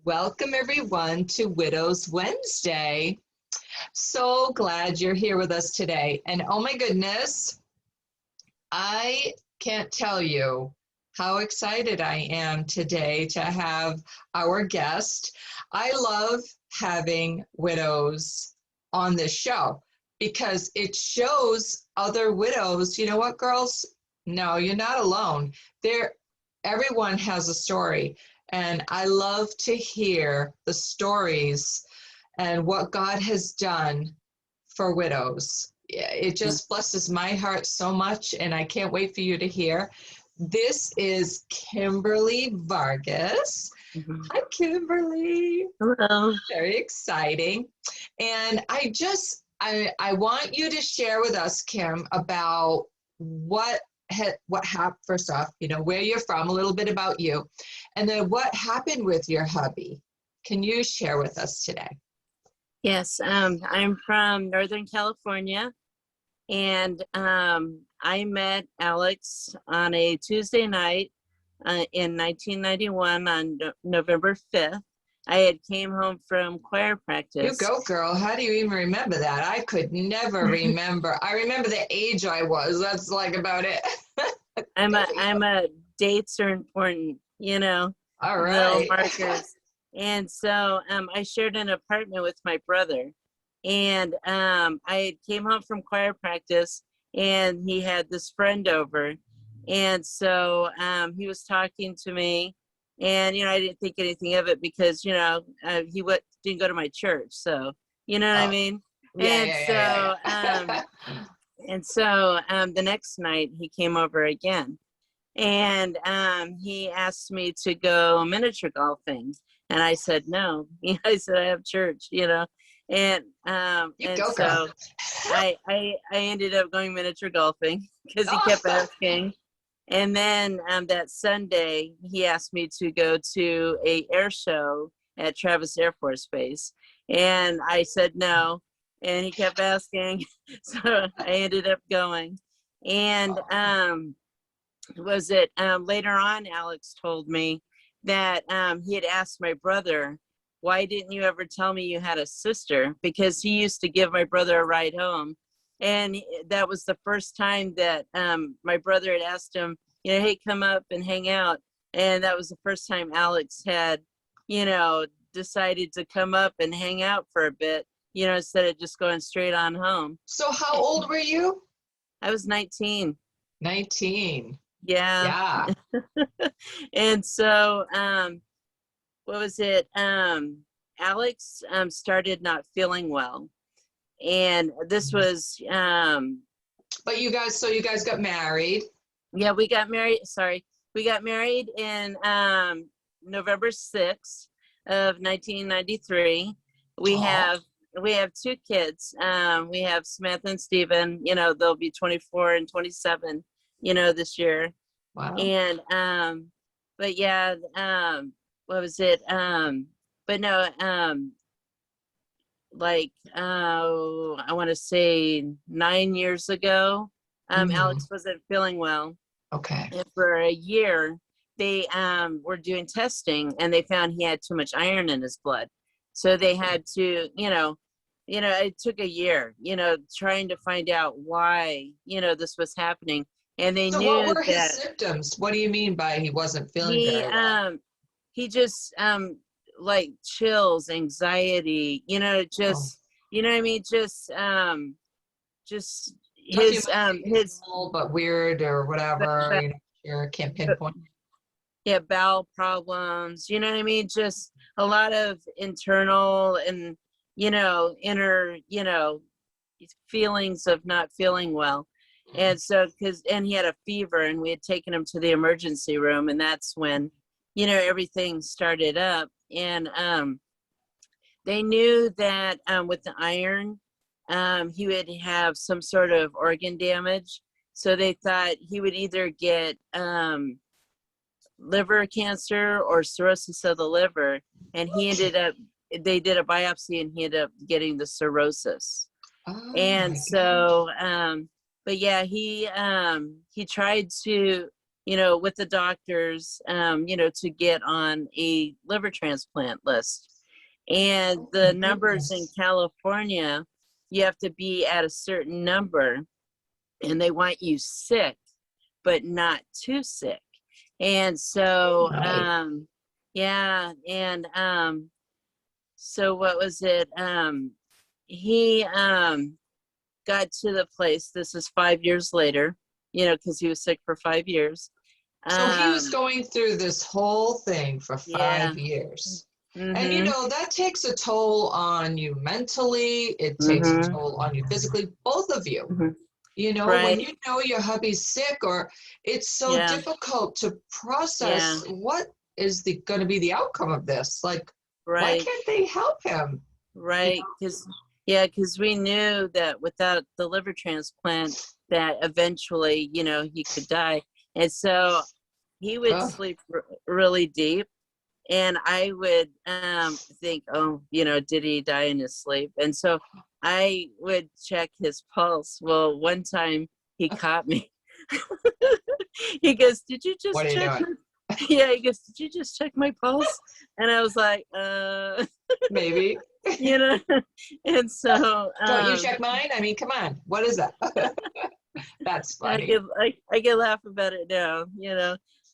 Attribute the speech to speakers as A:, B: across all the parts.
A: Welcome everyone to Widows Wednesday. So glad you're here with us today. And oh my goodness, I can't tell you how excited I am today to have our guest. I love having widows on this show because it shows other widows, you know what, girls? No, you're not alone. Everyone has a story. And I love to hear the stories and what God has done for widows. It just blesses my heart so much, and I can't wait for you to hear. This is Kimberly Vargas.
B: Mhm.
A: Hi, Kimberly.
B: Hello.
A: Very exciting. And I want you to share with us, Kim, about what happened. First off, where you're from, a little bit about you, and then what happened with your hubby. Can you share with us today?
B: Yes, I'm from Northern California, and I met Alex on a Tuesday night in 1991 on November 5th. I had came home from choir
A: You
B: practice.
A: go, girl. How do you even remember that? I could never remember. I remember the age I was. That's like about it.
B: I'm a dates are important,
A: All
B: little
A: right.
B: markers. And so I shared an apartment with my brother, and I came home from choir practice, and he had this friend over, and so he was talking to me, and I didn't think anything of it because didn't go to my church, so you know what I
A: Oh,
B: mean.
A: yeah,
B: And
A: yeah, yeah,
B: so
A: yeah.
B: the next night he came over again, and he asked me to go miniature golfing, and I said no. I said I have church, and
A: You go, girl.
B: so I ended up going miniature golfing because he kept
A: Oh,
B: asking. And then that Sunday he asked me to go to a air show at Travis Air Force Base, and I said no, and he kept asking. So I ended up going. And was it later on Alex told me that he had asked my brother, why didn't you ever tell me you had a sister, because he used to give my brother a ride home, and that was the first time that my brother had asked him, hey, come up and hang out. And that was the first time Alex had decided to come up and hang out for a bit, instead of just going straight on home.
A: so how old were you?
B: I was 19.
A: 19.
B: Yeah.
A: Yeah.
B: And so what was it, Alex started not feeling well, and this was
A: But you guys got married.
B: yeah, we got married in November 6th of 1993. we
A: Oh,
B: have we have two kids. We have Samantha and Stephen. They'll be 24 and 27 this year.
A: wow.
B: And but yeah, what was it, but no, like I want to say 9 years ago,
A: Hmm.
B: Alex wasn't feeling well,
A: Okay.
B: and for a year they were doing testing, and they found he had too much iron in his blood, so they had to, it took a year, trying to find out why this was happening. And they
A: So what
B: knew
A: were his
B: that
A: symptoms? What do you mean by he wasn't feeling
B: he
A: very well?
B: he just like chills, anxiety,
A: Oh,
B: just, what I mean, just
A: nothing
B: his
A: unusual, but weird or
B: b-
A: whatever.
B: b-
A: You can't
B: b-
A: pinpoint.
B: yeah, bowel problems, what I mean, just a lot of internal and inner feelings of not feeling well. And so and he had a fever, and we had taken him to the emergency room, and that's when everything started up. And they knew that with the iron, he would have some sort of organ damage, so they thought he would either get liver cancer or cirrhosis of the liver. And they did a biopsy, and he ended up getting the cirrhosis.
A: Oh
B: And
A: my gosh.
B: so but yeah, he tried to, with the doctors, to get on a liver transplant list. And
A: Oh,
B: the
A: my
B: numbers in
A: goodness.
B: California, you have to be at a certain number, and they want you sick, but not too sick. And so,
A: Right.
B: yeah, and so what was it? He got to the place. This is 5 years later, because he was sick for 5 years.
A: So he was
B: Um,
A: going through this whole thing for
B: yeah.
A: 5 years. And
B: Mhm.
A: that takes a toll on you mentally, it takes a
B: Mhm.
A: toll on you physically, both of you.
B: Mhm.
A: When
B: Right.
A: you know your hubby's sick, or it's so
B: Yeah.
A: difficult to
B: Yeah.
A: process what is the going to be the outcome of this. Like, why
B: Right.
A: can't they help him? You
B: Right. Because we knew that without the liver transplant, that eventually, he could die. And so he would
A: Ugh,
B: sleep really deep. And I would think, oh, did he die in his sleep? And so I would check his pulse. Well, one time he caught me. He goes, "Did you
A: what
B: just
A: are you
B: check
A: doing?
B: my?" Yeah, he goes, "Did you just check my pulse?" And I was like,
A: Maybe.
B: you know. And so
A: Don't you check mine? I mean, come on. What is that? That's
B: I
A: funny.
B: can I can laugh about it now,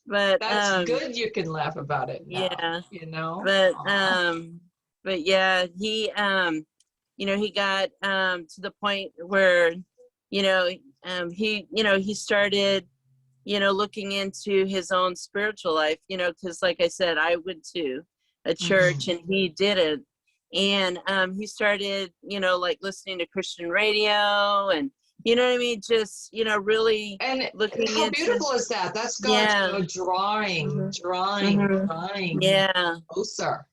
B: but
A: That's good you can laugh about it now,
B: yeah.
A: you know?
B: But
A: Aw.
B: yeah, he got to the point where he started looking into his own spiritual life, because like I said, I went to a church
A: Mhm.
B: and he didn't. And he started, like listening to Christian radio, and what I mean, just really
A: And
B: looking
A: how
B: into.
A: beautiful is that? That's God,
B: Yeah.
A: drawing,
B: Hmm.
A: drawing,
B: Hmm.
A: drawing him
B: Yeah.
A: closer,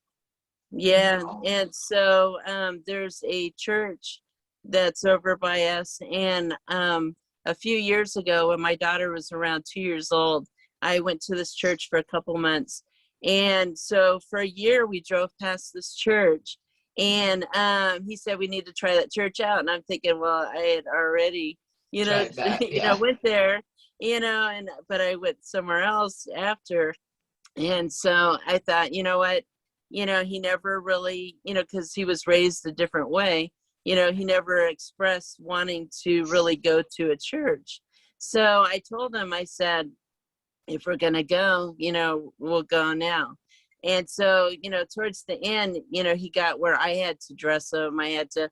A: you
B: Yeah.
A: know?
B: And so there's a church that's over by us. And a few years ago, when my daughter was around 2 years old, I went to this church for a couple months. And so for a year, we drove past this church. And he said we need to try that church out. And I'm thinking, well, I had already,
A: Tried that, yeah.
B: went there, and but I went somewhere else after. And so I thought, you know what? He never really, because he was raised a different way, he never expressed wanting to really go to a church. So I told him, I said, if we're going to go, we'll go now. And so, towards the end, he got where I had to dress him, I had to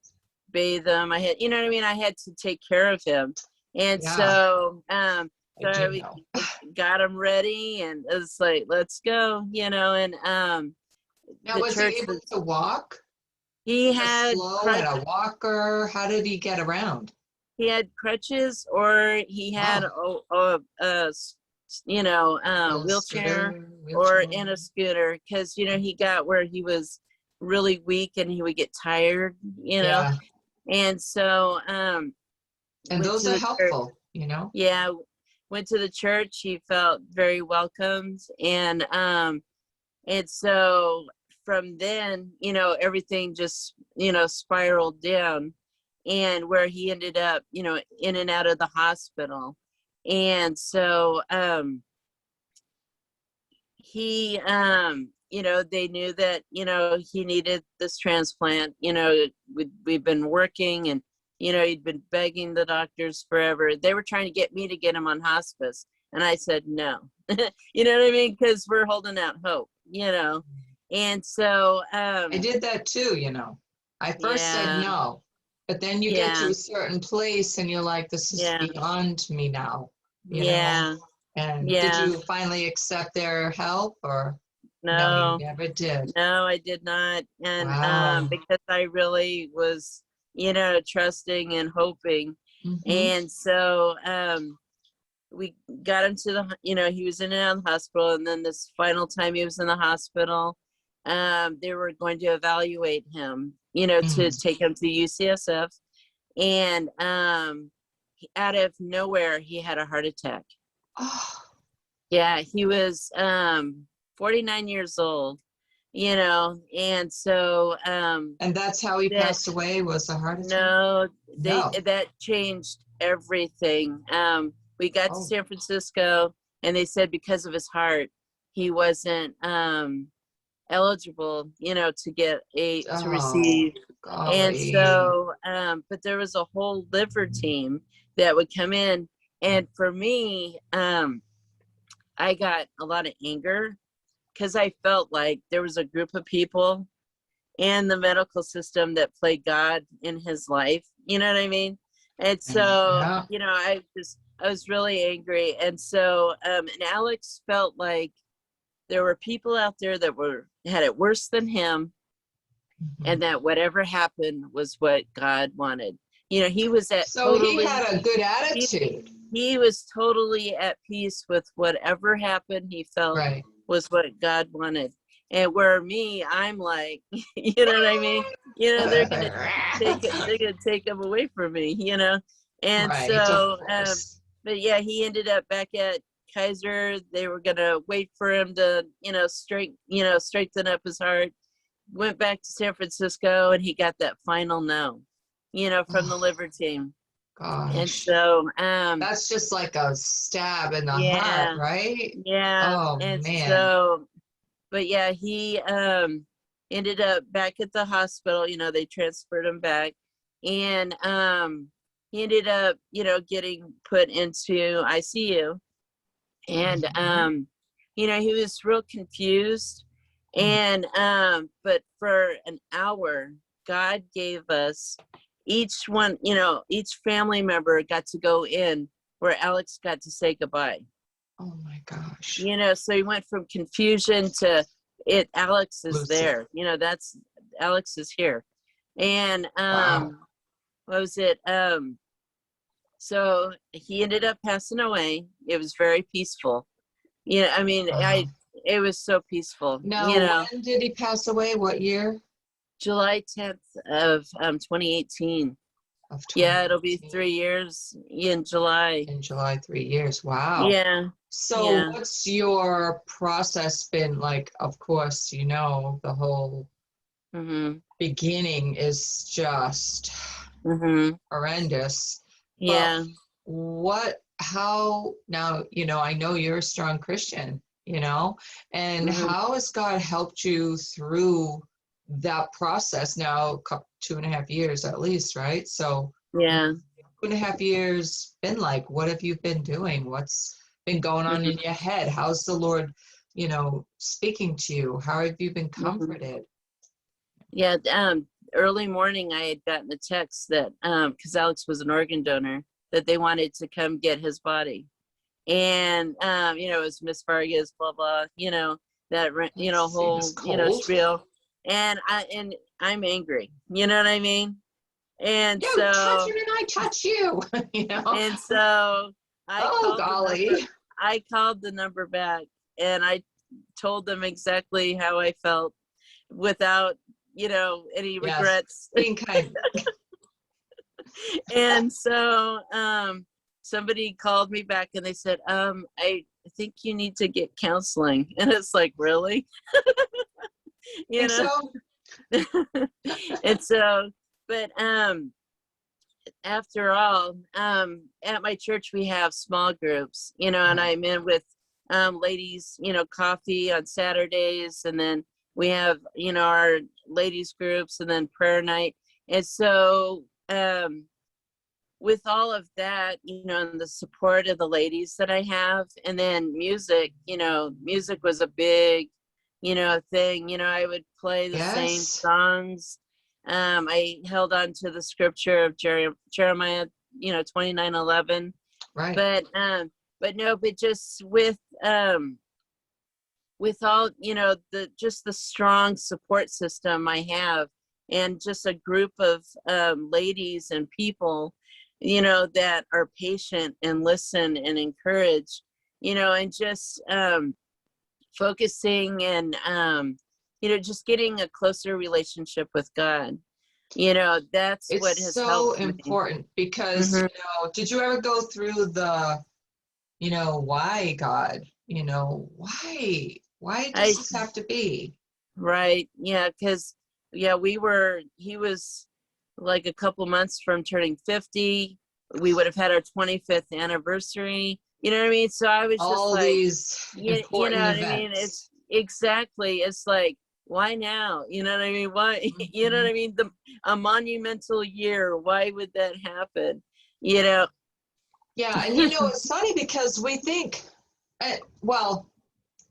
B: bathe him, I had, what I mean? I had to take care of him. And
A: Yeah,
B: so,
A: I
B: so
A: do know.
B: I got him ready, and it was like, let's go, and
A: Now,
B: the
A: was he
B: church
A: able
B: was,
A: to walk?
B: he
A: Just
B: had
A: slow,
B: crutch,
A: had a walker? How did he get around?
B: he had crutches, or he had
A: Wow. Little
B: wheelchair,
A: scooter,
B: or
A: wheelchair.
B: in a scooter, because he got where he was really weak and he would get tired,
A: Yeah,
B: and so
A: and
B: went
A: those
B: to
A: are
B: the church.
A: helpful, you know?
B: Yeah, went to the church. He felt very welcomed, and so from then, everything just, spiraled down, and where he ended up, in and out of the hospital. And so they knew that, he needed this transplant. We've been working, and, he'd been begging the doctors forever. They were trying to get me to get him on hospice. And I said, no. You know what I mean? Because we're holding out hope, And so,
A: I did that too, you know. I first said
B: yeah,
A: no, but then you get to
B: yeah,
A: a certain place and you're like, this is
B: yeah,
A: beyond me now, you know.
B: yeah,
A: And did
B: yeah.
A: you finally accept their help, or no, you
B: No,
A: never did?
B: no, I did not. And
A: Wow.
B: because I really was, trusting and hoping.
A: Mm-hmm.
B: And so we got him to the, he was in and out of the hospital. And then this final time he was in the hospital, they were going to evaluate him, to
A: Mm.
B: take him to UCSF. And out of nowhere, he had a heart attack.
A: Oh,
B: Yeah, he was 49 years old, and so
A: and that's how he
B: that
A: passed away, was a heart attack?
B: no,
A: No.
B: that changed everything. We got to
A: Oh,
B: San Francisco. and they said because of his heart, he wasn't eligible, to get to
A: Oh,
B: receive. And
A: golly.
B: so, but there was a whole liver team that would come in, and for me, I got a lot of anger because I felt like there was a group of people in the medical system that played God in his life. You know what I mean? And so,
A: Yeah.
B: I was really angry. And so, and Alex felt like there were people out there that had it worse than him,
A: Mhm.
B: and that whatever happened was what God wanted. He was
A: So he had a good
B: he,
A: attitude.
B: he was totally at peace with whatever happened. He felt
A: Right.
B: was what God wanted. And where me, I'm like, you know what I mean? They're gonna take him away from me, And
A: Right, of
B: so,
A: course.
B: but yeah, he ended up back at Kaiser. They were gonna wait for him to, strengthen up his heart. Went back to San Francisco, and he got that final no, from the
A: Oh,
B: liver team. And
A: gosh.
B: so,
A: That's just like a stab in the heart,
B: yeah,
A: right?
B: yeah.
A: Oh,
B: And
A: man.
B: so, but yeah, he ended up back at the hospital. They transferred him back, and he ended up, getting put into ICU. And
A: Mhm.
B: he was real confused.
A: Mm.
B: And but for an hour, God gave us each one, each family member got to go in where Alex got to say goodbye.
A: Oh, my gosh.
B: So he went from confusion to it. Alex is
A: Lucid.
B: there. That's Alex is here. And
A: Wow.
B: what was it? So he ended up passing away. It was very peaceful. I mean,
A: Wow.
B: it was so peaceful.
A: Now, when did he pass away? What year?
B: July 10th of 2018.
A: Of
B: Yeah, it'll be
A: 2018.
B: 3 years in July.
A: In July, 3 years. Wow.
B: Yeah,
A: So,
B: yeah.
A: what's your process been like? Of course, the whole
B: Mhm.
A: beginning is just
B: Mhm.
A: horrendous. But
B: Yeah.
A: now, I know you're a strong Christian, and
B: Mhm.
A: how has God helped you through that process now, 2.5 years at least, right? So, what's
B: Yeah.
A: 2.5 years been like? What have you been doing? What's been going on in
B: Mhm.
A: your head? How's the Lord, speaking to you? How have you been
B: Mhm.
A: comforted?
B: Yeah, early morning I had gotten a text that cuz Alex was an organ donor, that they wanted to come get his body. And it was Miss Vargas, blah blah, that
A: Seems
B: whole,
A: cold.
B: spiel. And I'm angry, you know what I mean? And
A: You touch
B: so
A: it and I touch you, you know?
B: and so I
A: Oh,
B: called the number
A: golly.
B: I called the number back, and I told them exactly how I felt without, any
A: Yes,
B: regrets.
A: being kind.
B: And so somebody called me back, and they said, I think you need to get counseling. And it's like, really? you
A: Think
B: know
A: so?
B: and so, but after all, at my church we have small groups, and
A: Right.
B: I'm in with ladies, coffee on Saturdays, and then we have, our ladies groups, and then prayer night. And so, with all of that, and the support of the ladies that I have, and then music, music was a big, thing. I would play the same
A: Yes.
B: songs. I held on to the scripture of Jeremiah, 29:11.
A: Right.
B: But no, but just with all, the strong support system I have, and just a group of ladies and people, that are patient and listen and encourage, and just focusing, and just getting a closer relationship with God. That's what
A: It's
B: has
A: so
B: helped me.
A: important because,
B: Hmm.
A: did you ever go through why God, why does
B: I
A: this have to be?
B: Right, yeah, because yeah, he was like a couple months from turning 50. We would have had our 25th anniversary. You know what I mean? So I was just
A: All
B: like,
A: these
B: you know
A: important
B: what I mean?
A: events.
B: It's exactly, it's like, why now? You know what I mean? Why, you know what I
A: Mhm.
B: mean? A monumental year, why would that happen? You know?
A: Yeah, and it's funny because we think, well,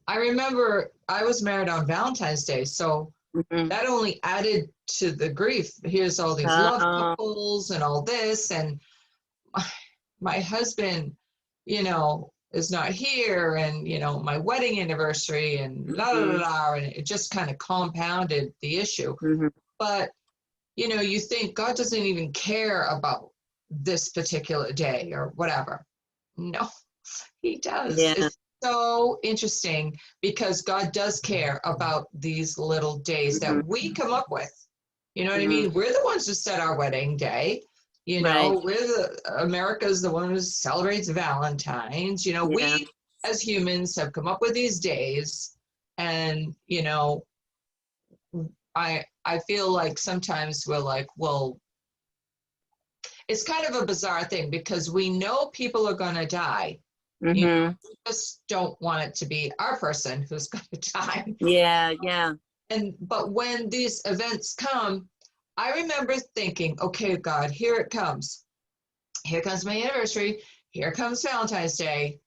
A: I remember I was married on Valentine's Day, so
B: Mhm.
A: that only added to the grief. Here's all these love
B: Uh,
A: couples and all this, and my husband, is not here, and my wedding anniversary, and la la la,
B: mhm,
A: la, and it just kind of compounded the issue.
B: mhm.
A: But you think God doesn't even care about this particular day or whatever. No, he does.
B: Yeah.
A: It's so interesting because God does care about these little days that
B: Mhm,
A: we come up with. You know what I
B: mhm.
A: mean? We're the ones who set our wedding day.
B: Right.
A: America's the one who celebrates Valentine's.
B: Yeah.
A: We as humans have come up with these days, and I feel like sometimes we're like, well, it's kind of a bizarre thing because we know people are going to die.
B: Mhm.
A: We just don't want it to be our person who's going to die.
B: Yeah. Yeah.
A: But when these events come, I remember thinking, okay, God, here it comes. Here comes my anniversary. Here comes Valentine's Day.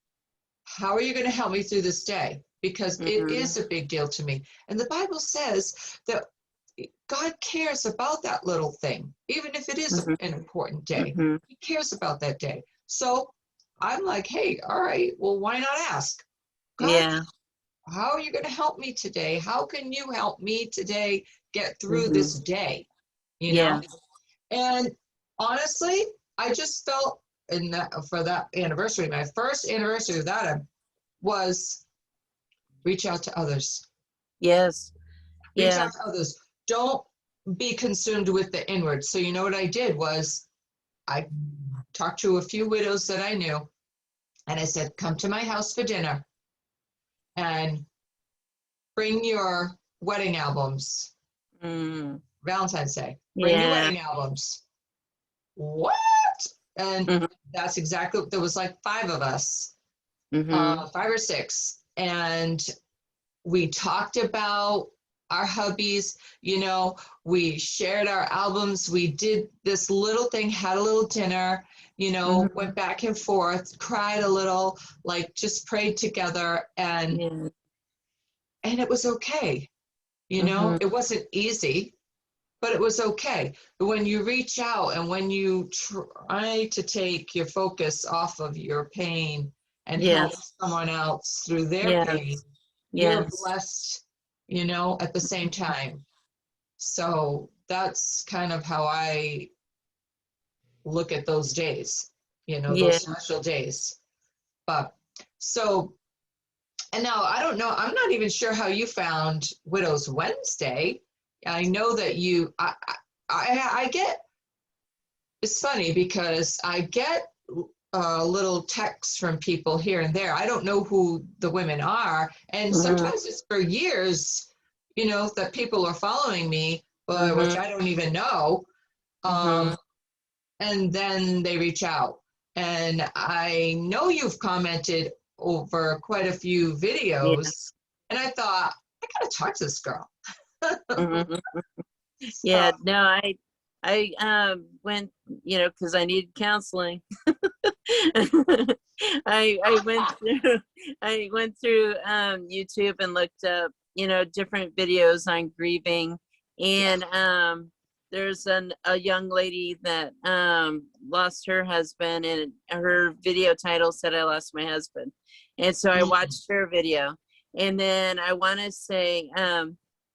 A: How are you going to help me through this day? Because it
B: Mhm.
A: is a big deal to me. And the Bible says that God cares about that little thing, even if it is
B: Mhm.
A: an important day.
B: Mhm.
A: He cares about that day. So I'm like, hey, all right, well, why not ask? God,
B: Yeah.
A: how are you going to help me today? How can you help me today get through
B: Mhm.
A: this day? You
B: Yeah.
A: know? And honestly, I just felt in that for that anniversary, my first anniversary without him was reach out to others.
B: Yes.
A: Reach
B: Yeah.
A: out to others. Don't be consumed with the inward. So you know what I did was I talked to a few widows that I knew, and I said, come to my house for dinner and bring your wedding albums.
B: Mm.
A: Valentine's Day. Bring your
B: Yeah.
A: wedding albums. What? And
B: Mhm.
A: that's exactly, there was like five of us,
B: Mhm.
A: five or six. And we talked about our hubbies, we shared our albums. We did this little thing, had a little dinner,
B: Mhm.
A: went back and forth, cried a little, like just prayed together.
B: Yeah.
A: And it was okay.
B: Mhm.
A: It wasn't easy, but it was okay. But when you reach out and when you try to take your focus off of your pain and help
B: Yes.
A: someone else through their pain,
B: Yes.
A: you're
B: Yes.
A: blessed, at the same time. So that's kind of how I look at those days,
B: Yeah.
A: those special days. But so, and now I don't know, I'm not even sure how you found Widows Wednesday. I know that I get, it's funny because I get little texts from people here and there. I don't know who the women are. And
B: Mhm.
A: sometimes it's for years, that people are following me, but which
B: Mhm.
A: I don't even know.
B: Mhm.
A: Um, and then they reach out. And I know you've commented over quite a few
B: Yeah.
A: videos. And I thought, I got to talk to this girl.
B: Mhm.
A: So,
B: Yeah. No, I went, because I needed counseling. I went through YouTube and looked up, different videos on grieving.
A: yeah.
B: And there's a young lady that lost her husband, and her video title said, I lost my husband. And so I
A: Mm,
B: watched her video. And then I want to say,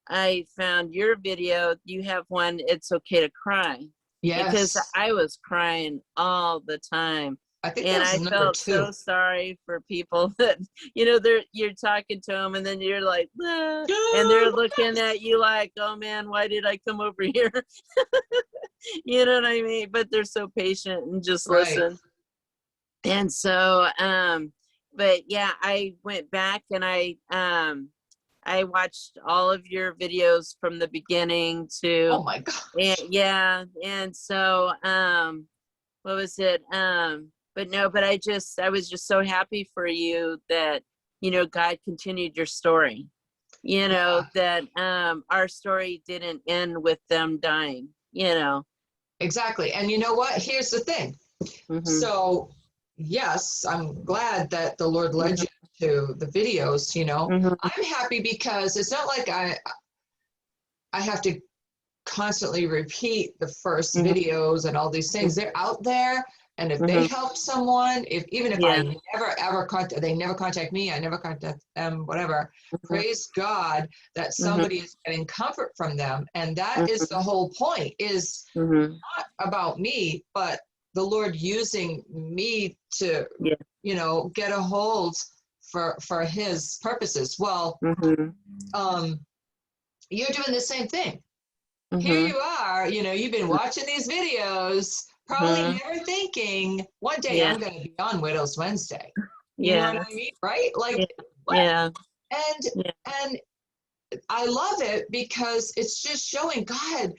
B: I found your video. You have one, It's Okay to Cry, because
A: yes.
B: I was crying all the time.
A: I think that
B: And
A: was
B: I
A: number
B: felt
A: two.
B: so sorry for people that, you're talking to them, and then you're like, "Ah," and they're looking at you like, oh man, why did I come over here? You know what I mean? But they're so patient and just
A: Right.
B: listen. And so, but yeah, I went back and I watched all of your videos from the beginning to,
A: Oh my
B: and
A: gosh.
B: yeah, and so, what was it? but I was just so happy for you that, God continued your story,
A: Yeah,
B: that our story didn't end with them dying.
A: exactly. And you know what? Here's the thing.
B: Hmm.
A: So, yes, I'm glad that the Lord led you to the videos, you know.
B: Hmm.
A: I'm happy because it's not like I have to constantly repeat the first
B: Hmm.
A: videos and all these things. They're out there, and if they
B: Hmm.
A: help someone, if even if
B: Yeah.
A: I never ever contact, they never contact me, I never contact them, whatever.
B: Hmm.
A: Praise God that
B: Hmm.
A: somebody is getting comfort from them, and that is the
B: Hmm.
A: whole point. Is
B: Hmm.
A: not about me, but the Lord using me to,
B: Yeah.
A: get a hold for His purposes. Well,
B: Hmm.
A: um, you're doing the same thing. Here
B: Hmm.
A: you are, you've been watching these videos, probably
B: Hmm.
A: never thinking one day
B: Yeah.
A: I'm going to be on Widows Wednesday. You know what
B: Yeah.
A: I mean? Right?
B: Yeah.
A: Like, what?
B: Yeah.
A: And
B: Yeah.
A: and I love it because it's just showing God,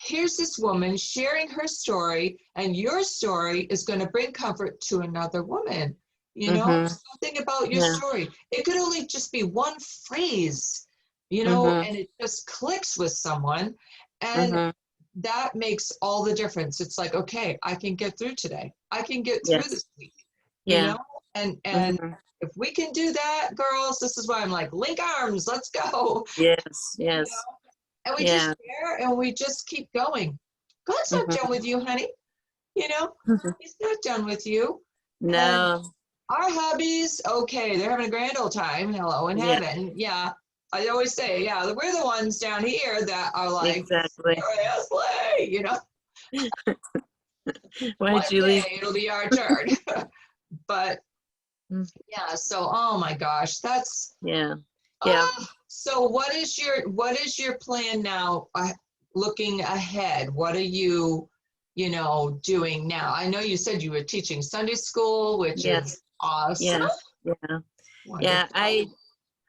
A: here's this woman sharing her story, and your story is going to bring comfort to another woman.
B: Hmm.
A: Something about your
B: Yeah.
A: story. It could only just be one phrase,
B: Hmm.
A: and it just clicks with someone. And
B: Hmm.
A: that makes all the difference. It's like, okay, I can get through today. I can get through
B: Yes.
A: this week, you
B: Yeah.
A: know? And
B: Hmm.
A: if we can do that, girls, this is why I'm like, link arms, let's go.
B: Yes.
A: You
B: Yes.
A: know? And we just
B: Yeah.
A: share and we just keep going. God's not done
B: Hmm.
A: with you, honey. He's not done with you. And
B: No.
A: our hubbies, okay, they're having a grand old time. Hello in
B: Yeah.
A: heaven. Yeah. I always say, yeah, we're the ones down here that are like,
B: Exactly.
A: seriously. One
B: Why'd you leave?
A: day it'll be our turn. But
B: Mm.
A: yeah, so oh my gosh, that's
B: Yeah. Yeah.
A: so what is your plan now, looking ahead? What are doing now? I know you said you were teaching Sunday school, which is
B: Yes.
A: awesome.
B: Yeah. Yeah. Yeah.
A: Wonderful.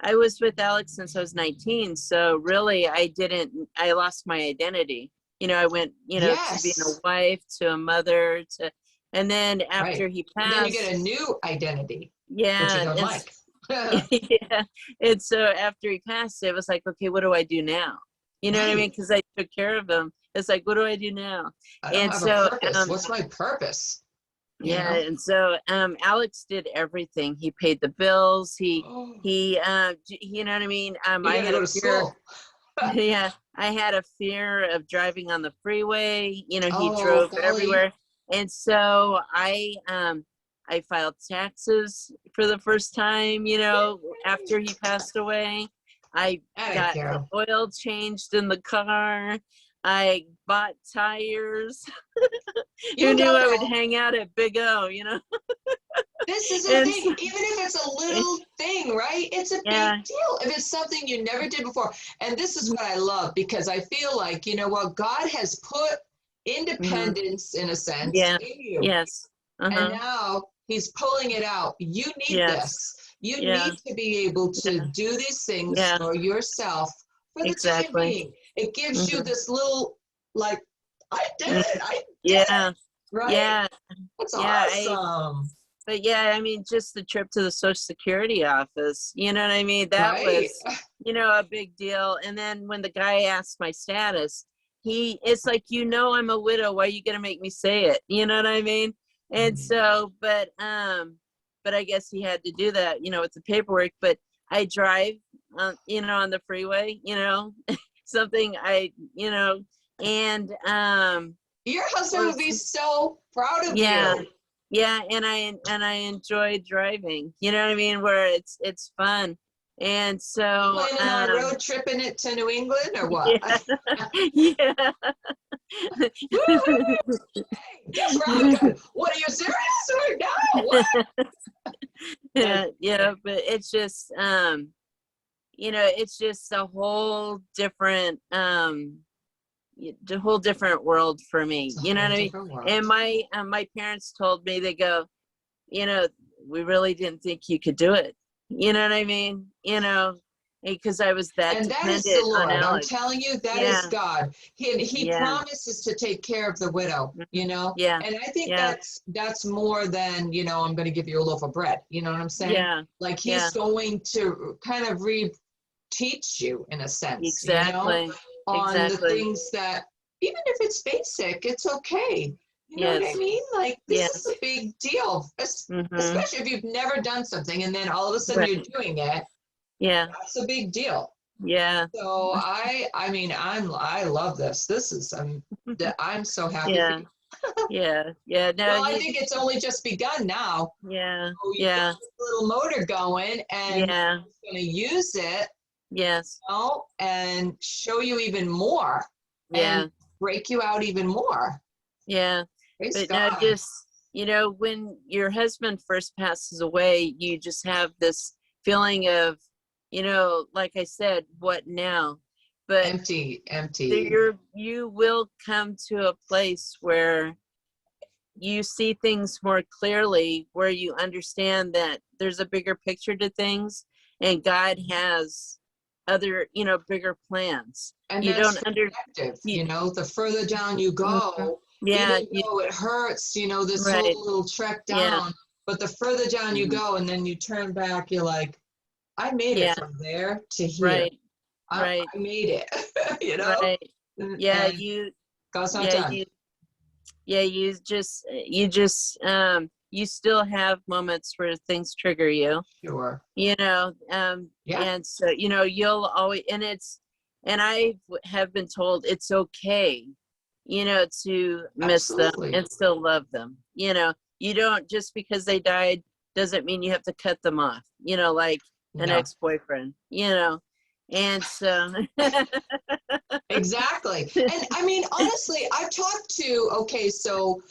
B: I was with Alex since I was 19. So really I lost my identity. I went, to being a
A: Yes,
B: wife, to a mother, and then
A: right.
B: after he
A: And then you get
B: passed,
A: a new identity, which you
B: yeah.
A: don't like. I
B: Yeah. And so after he passed, it was like, okay, what do I do now? You know what I mean?
A: Right.
B: Because I took care of him. It's like, what do I do now?
A: I don't
B: And
A: have a
B: so,
A: purpose. What's my purpose? You
B: yeah.
A: know?
B: And so, Alex did everything. He paid the bills.
A: Oh,
B: You know what I mean?
A: you
B: I
A: gotta
B: had
A: go
B: a
A: to
B: fear.
A: school.
B: Yeah, I had a fear of driving on the freeway. He
A: Oh,
B: drove
A: golly.
B: everywhere. And so I filed taxes for the first time, after he passed away. I
A: Atta
B: got the
A: girl.
B: oil changed in the car. I bought tires. Who
A: You
B: knew
A: go,
B: I would
A: girl.
B: hang out at Big O?
A: This is the
B: And
A: thing.
B: so,
A: Even if it's a little thing, right? It's a big
B: yeah.
A: deal. If it's something you never did before. And this is what I love because I feel like, you know what? God has put
B: Hmm.
A: independence, in a sense,
B: Yeah.
A: in you.
B: Yes.
A: And
B: Uh-huh.
A: now He's pulling it out. You need
B: Yes.
A: this. You
B: Yeah.
A: need to be able to
B: Yeah.
A: do these things
B: Yeah.
A: for yourself for the time
B: Exactly.
A: being. It gives you
B: Hmm.
A: this little, like, I did
B: Mm.
A: it. I did it.
B: Yeah.
A: Right?
B: Yeah.
A: That's
B: Yeah.
A: awesome.
B: But yeah, I mean, just the trip to the Social Security office, you know what I mean? That
A: Right?
B: was, a big deal. And then when the guy asked my status, it's like, I'm a widow. Why are you going to make me say it? You know what I mean? And
A: Mm.
B: so, but I guess he had to do that, with the paperwork. But I drive, on the freeway, something and,
A: Your husband would
B: was,
A: be so proud of
B: yeah.
A: you.
B: Yeah, and I enjoy driving. You know what I mean? Where it's fun. And so
A: Planning on road tripping it to New England or what?
B: yeah. Yeah.
A: Woo-hoo! Get rocking. What, are you serious or no? What? That's
B: Yeah, but it's just a whole different a whole different world for me.
A: it's a
B: You know
A: whole
B: what I mean?
A: different
B: And
A: world.
B: my parents told me, they go, you know, we really didn't think you could do it. You know what I mean? because I was that
A: And that is the
B: dependent on
A: Lord. I'm
B: Alex.
A: telling you, that is
B: Yeah,
A: God. He
B: yeah,
A: promises to take care of the widow,
B: mhm, yeah,
A: And I think
B: yeah,
A: that's more than, I'm going to give you a loaf of bread. You know what I'm saying?
B: yeah,
A: Like
B: yeah,
A: he's going to kind of teach you in a sense,
B: exactly,
A: on the
B: exactly.
A: things that, even if it's basic, it's okay. You know what I
B: Yes,
A: mean? Like this is a
B: yes.
A: big deal,
B: Mm-hmm.
A: especially if you've never done something and then all of a sudden you're
B: Right.
A: doing it.
B: Yeah,
A: That's a big deal.
B: yeah,
A: So I mean, I love this. This is I'm so happy for
B: yeah,
A: you.
B: yeah, yeah. No,
A: Well, I
B: you,
A: think it's only just begun now.
B: yeah,
A: So you've got
B: yeah,
A: this little motor going, and
B: yeah,
A: it's going to use it,
B: yes,
A: and show you even more, and
B: yeah,
A: break you out even more.
B: yeah.
A: Praise
B: But no,
A: God.
B: just, when your husband first passes away, you just have this feeling of, like I said, what now? But
A: Empty, empty.
B: you will come to a place where you see things more clearly, where you understand that there's a bigger picture to things, and God has other, bigger plans.
A: And
B: You
A: that's
B: don't
A: perspective,
B: you,
A: the further down you
B: mhm.
A: go, even
B: Yeah,
A: though it hurts, this whole
B: right,
A: little trek
B: yeah,
A: down, but the further down you
B: mhm,
A: go and then you turn back, you're like, I made it
B: yeah,
A: from there to here.
B: right,
A: I,
B: right,
A: I made it,
B: right. Yeah,
A: and God's not
B: yeah,
A: done.
B: you still have moments where things trigger you,
A: Sure. Yeah,
B: and so, you'll always, and I have been told it's okay, to miss them
A: absolutely.
B: and still love them. You don't, just because they died doesn't mean you have to cut them off, like an
A: No,
B: ex-boyfriend, and so
A: exactly. And I mean, honestly, I've talked to, okay, so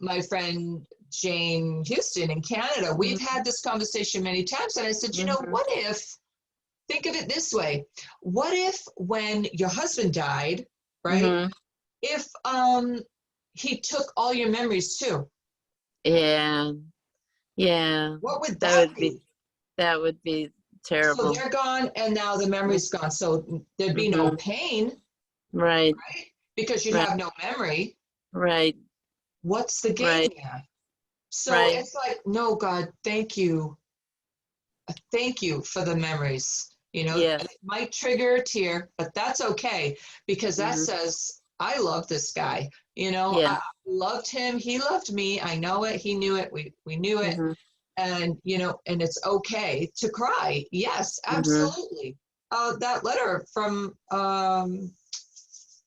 A: my friend Jane Houston in Canada, we've had this conversation many times. And I said,
B: Mhm,
A: what if, think of it this way, what if when your husband died, right?
B: mhm.
A: If he took all your memories too,
B: Yeah, yeah,
A: what would
B: that
A: that
B: would be
A: be?
B: that would be
A: So
B: terrible.
A: they're gone and now the memory's gone. So there'd be no
B: Mm-hmm.
A: pain,
B: Right,
A: right? Because you'd
B: right,
A: have no memory.
B: right,
A: What's the gain
B: right,
A: there? So
B: right.
A: it's like, no, God, thank you. Thank you for the memories.
B: Yes.
A: It might trigger a tear, but that's okay because that
B: Hmm.
A: says, I love this guy.
B: Yeah.
A: I loved him. He loved me. I know it. He knew it. We knew it.
B: Hmm.
A: And, and it's okay to cry. Yes,
B: Hmm.
A: absolutely. That letter from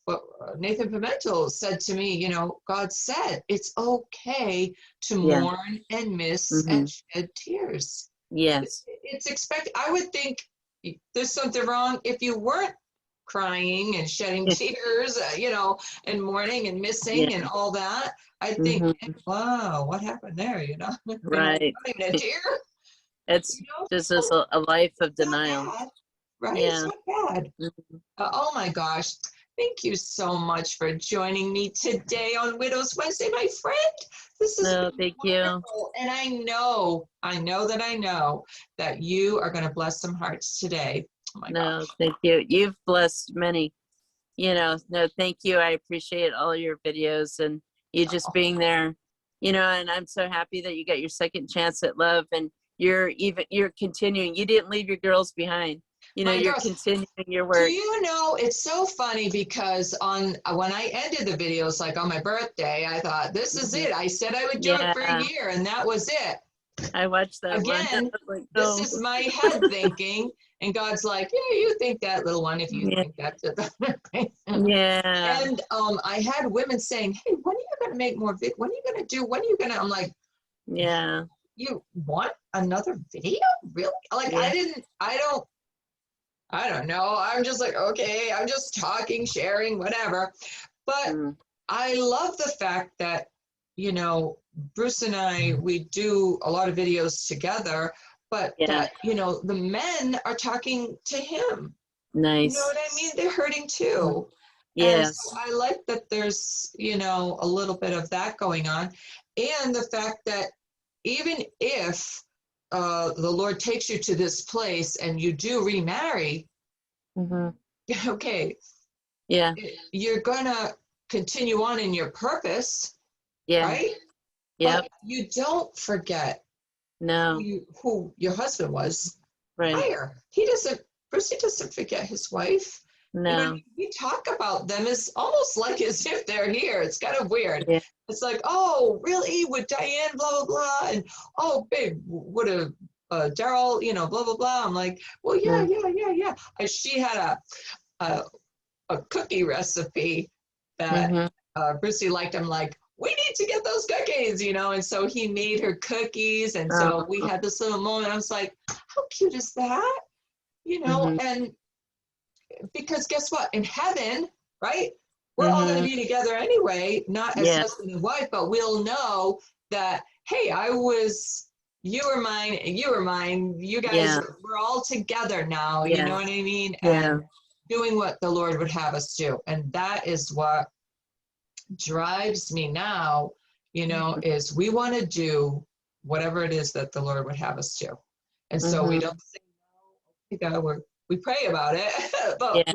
A: what Nathan Pimentel said to me, God said it's okay to
B: Yeah.
A: mourn and miss
B: Hmm.
A: and shed tears.
B: Yes.
A: It's expected. I would think there's something wrong if you weren't crying and shedding tears, and mourning and missing and
B: Yeah.
A: all that. I think,
B: Hmm.
A: wow, what happened there?
B: Right.
A: Not even a tear.
B: It's just as a life of
A: It's not
B: denial.
A: bad, right? It's
B: Yeah.
A: not bad.
B: Mhm.
A: Oh my gosh. Thank you so much for joining me today on Widows Wednesday, my friend. This has
B: No,
A: been
B: thank you.
A: wonderful. And I know that you are going to bless some hearts today. Oh my
B: No,
A: gosh.
B: thank you. You've blessed many. No, thank you. I appreciate all your videos and you just
A: Oh
B: being there, and I'm so happy that you got your second chance at love, and you're continuing. You didn't leave your girls behind.
A: my
B: You're
A: girls.
B: continuing your
A: Do
B: work.
A: you know, it's so funny because when I ended the videos, like on my birthday, I thought, this is
B: Hmm.
A: it. I said I would do it for a
B: Yeah,
A: year, and that was it.
B: I watched that one. I
A: Again,
B: was like,
A: this
B: oh,
A: is my head thinking, and God's like, yeah, you think that, little one, if you
B: yeah,
A: think that's it.
B: yeah,
A: And I had women saying, hey, when are you going to make more when are you going to do, when are you going to, I'm like,
B: yeah,
A: you want another video? Really? Like,
B: yeah,
A: I don't know. I'm just like, okay, I'm just talking, sharing, whatever. But
B: mm,
A: I love the fact that, Bruce and I, we do a lot of videos together, but
B: yeah.
A: that, the men are talking to him. You know
B: Nice.
A: what I mean? They're hurting
B: Mm.
A: too. And so
B: Yes.
A: I like that there's, a little bit of that going on. And the fact that even if the Lord takes you to this place and you do remarry, okay,
B: Yeah.
A: you're gonna continue on in your purpose,
B: Yeah.
A: right?
B: Yep.
A: But you don't forget
B: No.
A: who your husband was
B: Right.
A: prior. Brucey doesn't forget his wife. You know,
B: No.
A: we talk about them as almost like as if they're here. It's kind of weird.
B: Yeah.
A: It's like, oh, really? With Diane, blah, blah, blah. And, oh, babe, would a Daryl, you know, blah, blah, blah. I'm like, well, yeah, yeah. She had a cookie recipe that Brucey liked. I'm like, we need to get those cookies, you know? And so he made her cookies. And so we had this little moment. I was like, how cute is that? You know, and because guess what? In heaven, right? We're all going to be together anyway, not as husband and wife, but we'll know that, hey, you were mine, and you were mine. You guys, we're all together now. You know what I mean? And doing what the Lord would have us do. And that is what drives me now, you know, is we want to do whatever it is that the Lord would have us do. And so we don't say, no, God, we pray about it, but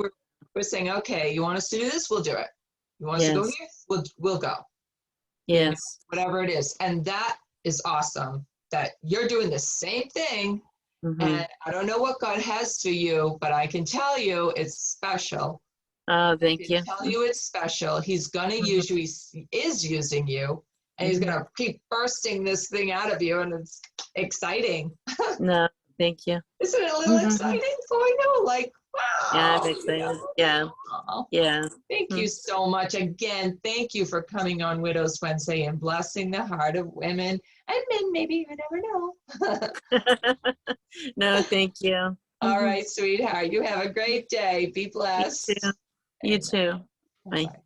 A: we're saying, okay, you want us to do this? We'll do it. You want us to go here? We'll go.
B: Yes.
A: You know, whatever it is. And that is awesome that you're doing the same thing. And I don't know what God has for you, but I can tell you it's special.
B: Oh, thank you.
A: I can tell you it's special. He's going to use you. He is using you. And he's going to keep bursting this thing out of you. And it's exciting.
B: No, thank you.
A: Isn't it a little exciting? So I know, like, wow.
B: Yeah, I'm excited. Yeah. Yeah.
A: Thank you so much. Again, thank you for coming on Widows Wednesday and blessing the heart of women and men, maybe, you never know.
B: No, thank you.
A: All right, sweetheart. You have a great day. Be blessed.
B: You too. You too. Bye.
A: Bye.